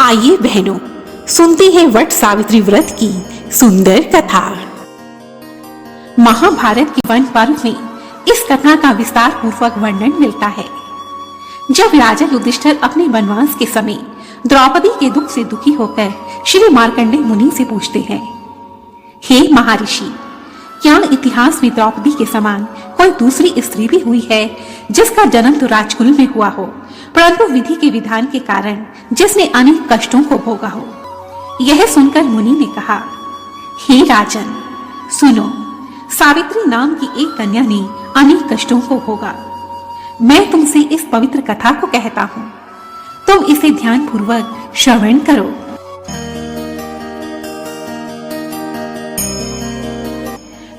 आइए बहनों, सुनते हैं वट सावित्री व्रत की सुंदर कथा। महाभारत के वन पर्व में इस कथा का विस्तार पूर्वक वर्णन मिलता है। जब राजा युधिष्ठिर अपने वनवास के समय द्रौपदी के दुख से दुखी होकर श्री मार्कंडेय मुनि से पूछते हैं, हे महर्षि, क्या इतिहास में द्रौपदी के समान कोई दूसरी स्त्री भी हुई है जिसका जन्म तो राजकुल में हुआ हो, परंतु विधि के विधान के कारण जिसने अनेक कष्टों को भोगा हो? यह सुनकर मुनि ने कहा, हे राजन, सुनो, सावित्री नाम की एक कन्या ने अनेक कष्टों को भोगा। मैं तुमसे इस पवित्र कथा को कहता हूँ, तुम इसे ध्यान पूर्वक श्रवण करो।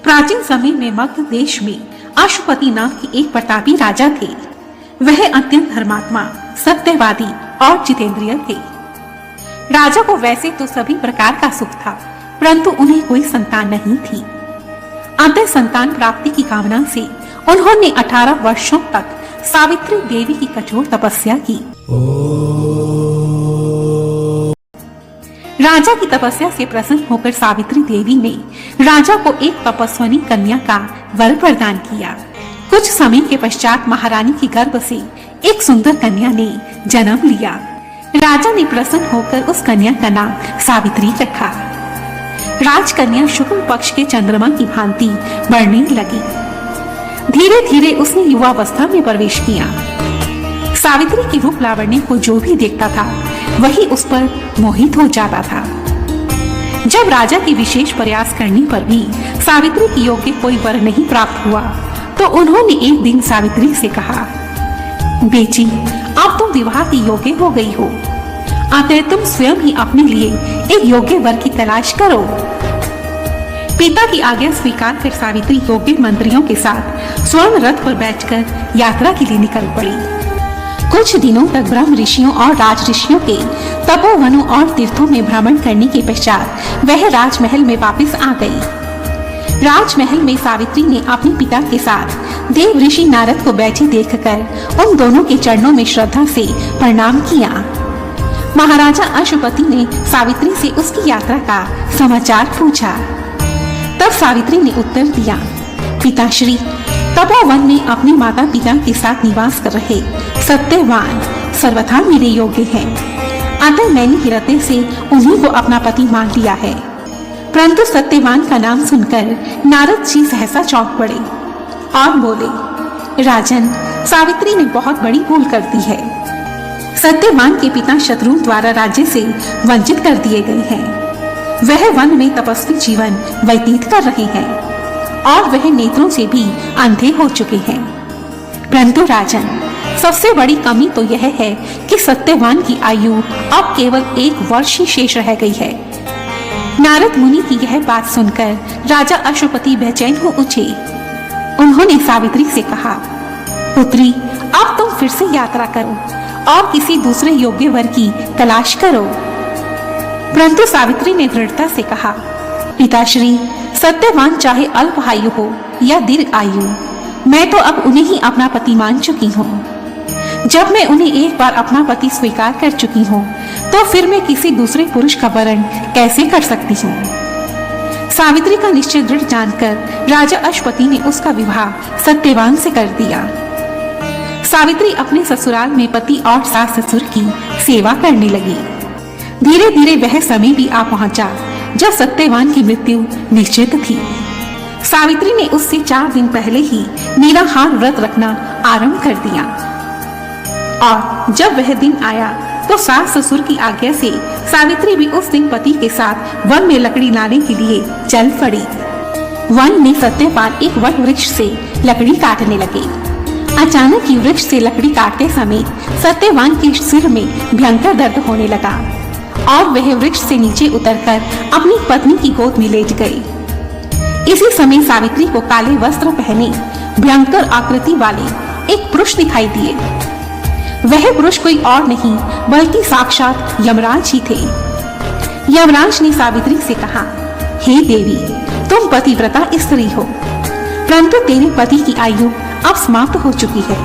प्राचीन समय में मगध देश में अशुपति नाम की एक प्रतापी राजा थे। वह अत्यंत धर्मात्मा, सत्यवादी और जितेंद्रिय थे। राजा को वैसे तो सभी प्रकार का सुख था, परंतु उन्हें कोई संतान नहीं थी। अतः संतान प्राप्ति की कामना से उन्होंने 18 वर्षों तक सावित्री देवी की कठोर तपस्या की। राजा की तपस्या से प्रसन्न होकर सावित्री देवी ने राजा को एक तपस्विनी कन्या का वर प्रदान किया। कुछ समय के पश्चात महारानी की गर्भ से एक सुंदर कन्या ने जन्म लिया। राजा ने प्रसन्न होकर उस कन्या का नाम सावित्री रखा। राजकन्या शुक्ल पक्ष के चंद्रमा की भांति बढ़ने लगी। धीरे धीरे उसने युवावस्था में प्रवेश किया। सावित्री की रूप लावण्य को जो भी देखता था वही उस पर मोहित हो जाता था। जब राजा के विशेष प्रयास करने पर भी सावित्री की योग्य कोई वर नहीं प्राप्त हुआ, तो उन्होंने एक दिन सावित्री से कहा, बेटी, अब तुम विवाह की योग्य हो गई हो, अतः तुम स्वयं ही अपने लिए एक योग्य वर की तलाश करो। पिता की आज्ञा स्वीकार कर सावित्री योग्य मंत्रियों के साथ स्वर्ण रथ पर बैठकर यात्रा के लिए निकल पड़ी। कुछ दिनों तक ब्रह्म ऋषियों और राज ऋषियों के तपोवनों और तीर्थों में भ्रमण करने के पश्चात वह राजमहल में वापस आ गई। राजमहल में सावित्री ने अपने पिता के साथ देव ऋषि नारद को बैठे देखकर उन दोनों के चरणों में श्रद्धा से प्रणाम किया। महाराजा अशुपति ने सावित्री से उसकी यात्रा का समाचार पूछा। तब सावित्री ने उत्तर दिया, पिताश्री, तपोवन में अपने माता पिता के साथ निवास कर रहे सत्यवान सर्वथा मेरे योग्य हैं, अतः मैंने हृदय से उन्हीं को अपना पति मान लिया है। परंतु सत्यवान का नाम सुनकर नारद जी सहसा चौंक पड़े और बोले, राजन, सावित्री ने बहुत बड़ी भूल कर दी है। सत्यवान के पिता शत्रु द्वारा राज्य से वंचित कर दिए गए हैं। वह वन में तपस्वी जीवन व्यतीत कर रहे हैं और वह नेत्रों से भी अंधे हो चुके हैं। परंतु राजन, सबसे बड़ी कमी तो यह है कि सत्यवान की आयु अब केवल 1 वर्ष ही शेष रह गई है। नारद मुनि की यह बात सुनकर राजा अशुपति बेचैन हो उठे। उन्होंने सावित्री से कहा, पुत्री, अब तुम फिर से यात्रा करो और किसी दूसरे योग्य वर की तलाश करो। परंतु सावित्री ने दृढ़ता से कहा, पिताश्री, सत्यवान चाहे अल्प आयु हो या दीर्घ आयु, मैं तो अब उन्हें ही अपना पति मान चुकी हूँ। जब मैं उन्हें एक बार अपना पति स्वीकार कर चुकी हूँ, तो फिर मैं किसी दूसरे पुरुष का वरण कैसे कर सकती हूँ? सावित्री का निश्चय दृढ़ जानकर राजा अशुपति ने उसका विवाह सत्यवान से कर दिया। सावित्री अपने ससुराल में पति और सास ससुर की सेवा करने लगी। धीरे धीरे वह समय भी आ पहुंचा जब सत्यवान की मृत्यु निश्चित थी। सावित्री ने उससे 4 दिन पहले ही निराहार व्रत रखना आरंभ कर दिया और जब वह दिन आया तो सास ससुर की आज्ञा से सावित्री भी उस दिन पति के साथ वन में लकड़ी लाने के लिए चल पड़ी। वन में सत्यवान एक वट वृक्ष से लकड़ी काटने लगे। अचानक ही वृक्ष से लकड़ी काटते समय सत्यवान के सिर में भयंकर दर्द होने लगा और वह वृक्ष से नीचे उतरकर अपनी पत्नी की गोद में लेट गए। इसी समय सावित्री को काले वस्त्र पहने भयंकर आकृति वाले एक पुरुष दिखाई दिए। वह पुरुष कोई और नहीं बल्कि साक्षात यमराज ही थे। यमराज ने सावित्री से कहा, हे देवी, तुम पतिव्रता स्त्री हो, परंतु तेरे पति की आयु अब समाप्त हो चुकी है,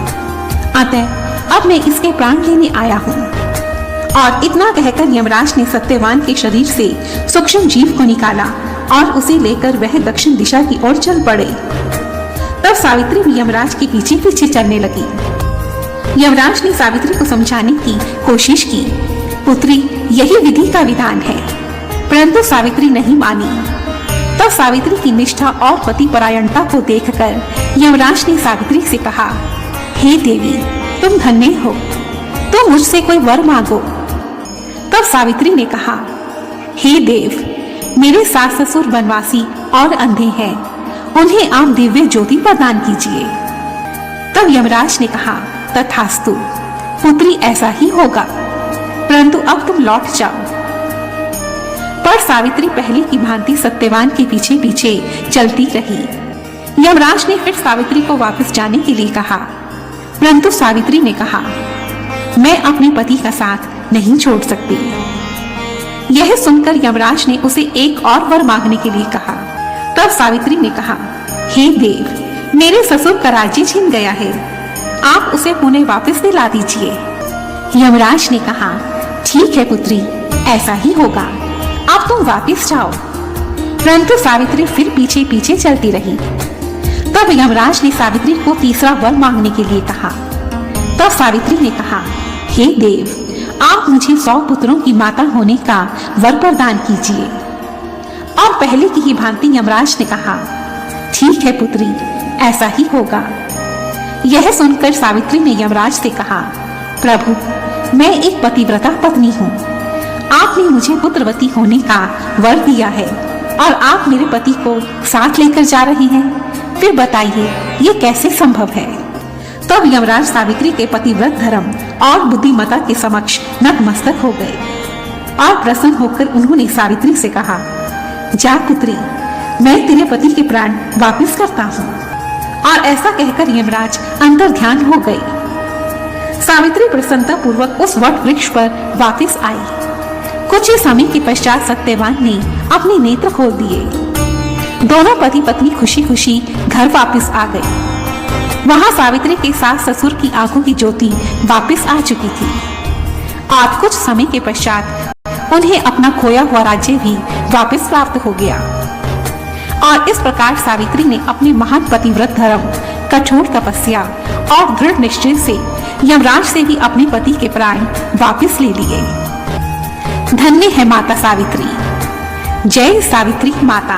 अतः अब मैं इसके प्राण लेने आया हूँ। और इतना कहकर यमराज ने सत्यवान के शरीर से सूक्ष्म जीव को निकाला और उसे लेकर वह दक्षिण दिशा की ओर चल पड़े। तब सावित्री भी यमराज के पीछे पीछे चलने लगी। यमराज ने सावित्री को समझाने की कोशिश की, पुत्री यही विधि का विधान है, परंतु सावित्री नहीं मानी। तब सावित्री की निष्ठा और पति परायणता को देखकर यमराज ने सावित्री से कहा, हे देवी, तुम धन्य हो, तुम मुझसे कोई वर मांगो। तब सावित्री ने कहा, हे देव, मेरे सास ससुर वनवासी और अंधे हैं, उन्हें आप दिव्य ज्योति प्रदान कीजिए। तब यमराज ने कहा, तथास्तु पुत्री, ऐसा ही होगा, परंतु अब तुम लौट जाओ। पर सावित्री पहले की भांति सत्यवान के पीछे पीछे चलती रही। यमराज ने फिर सावित्री को वापस जाने के लिए कहा, परंतु सावित्री ने कहा, मैं अपने पति का साथ नहीं छोड़ सकती। यह सुनकर यमराज ने उसे एक और वर मांगने के लिए कहा। तब सावित्री ने कहा, हे देव, मेरे ससुर का राज्य छिन गया है, आप उसे पुनः वापस दिला दीजिए। यमराज ने कहा, ठीक है पुत्री, ऐसा ही होगा, अब तुम वापस जाओ। परंतु सावित्री फिर पीछे पीछे चलती रही। तब यमराज ने सावित्री को तीसरा वर मांगने के लिए कहा। तब सावित्री ने कहा, हे देव, आप मुझे 100 पुत्रों की माता होने का वर प्रदान कीजिए। और पहले की ही भांति यमराज ने कहा, ठीक है पुत्री, ऐसा ही होगा। यह सुनकर सावित्री ने यमराज से कहा, प्रभु, मैं एक पतिव्रता पत्नी हूँ, आपने मुझे पुत्रवती होने का वर दिया है और आप मेरे पति को साथ लेकर जा रही हैं, फिर बताइए ये कैसे संभव है। तब यमराज सावित्री के पतिव्रत धर्म और बुद्धिमता के समक्ष नतमस्तक हो गए और प्रसन्न होकर उन्होंने सावित्री से कहा, जा पुत्री, मैं तेरे पति के प्राण वापस करता हूँ। और ऐसा कहकर यमराज अंतर ध्यान हो गए। सावित्री प्रसन्नता पूर्वक उस वट वृक्ष पर वापस आई। कुछ ही समय के पश्चात सत्यवान ने अपने नेत्र खोल दिए। दोनों पति पत्नी खुशी खुशी घर वापस आ गए। वहाँ सावित्री के सास ससुर की आंखों की ज्योति वापस आ चुकी थी और कुछ समय के पश्चात उन्हें अपना खोया हुआ राज्य भी वापस प्राप्त हो गया। और इस प्रकार सावित्री ने अपने महान पतिव्रत धर्म, कठोर तपस्या और दृढ़ निश्चय से यमराज से भी अपने पति के प्राण वापस ले लिए। धन्य है माता सावित्री। जय सावित्री माता।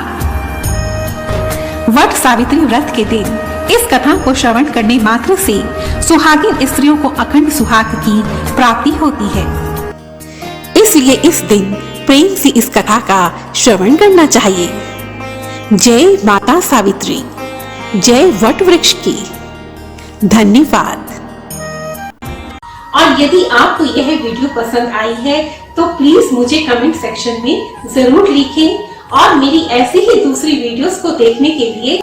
वट सावित्री व्रत के दिन इस कथा को श्रवण करने मात्र से सुहागिन स्त्रियों को अखंड सुहाग की प्राप्ति होती है। इसलिए इस दिन प्रेम से इस कथा का श्रवण करना चाहिए। जय माता सावित्री, जय वट वृक्ष की। धन्यवाद। और यदि आपको यह वीडियो पसंद आई है तो प्लीज मुझे कमेंट सेक्शन में जरूर लिखें और मेरी ऐसी ही दूसरी वीडियोस को देखने के लिए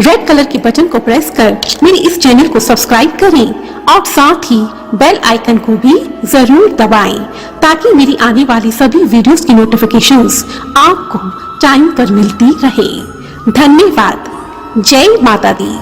रेड कलर के बटन को प्रेस कर मेरे इस चैनल को सब्सक्राइब करें और साथ ही बेल आइकन को भी जरूर दबाएं ताकि मेरी आने वाली सभी वीडियोस की नोटिफिकेशंस आपको टाइम पर मिलती रहे। धन्यवाद। जय माता दी।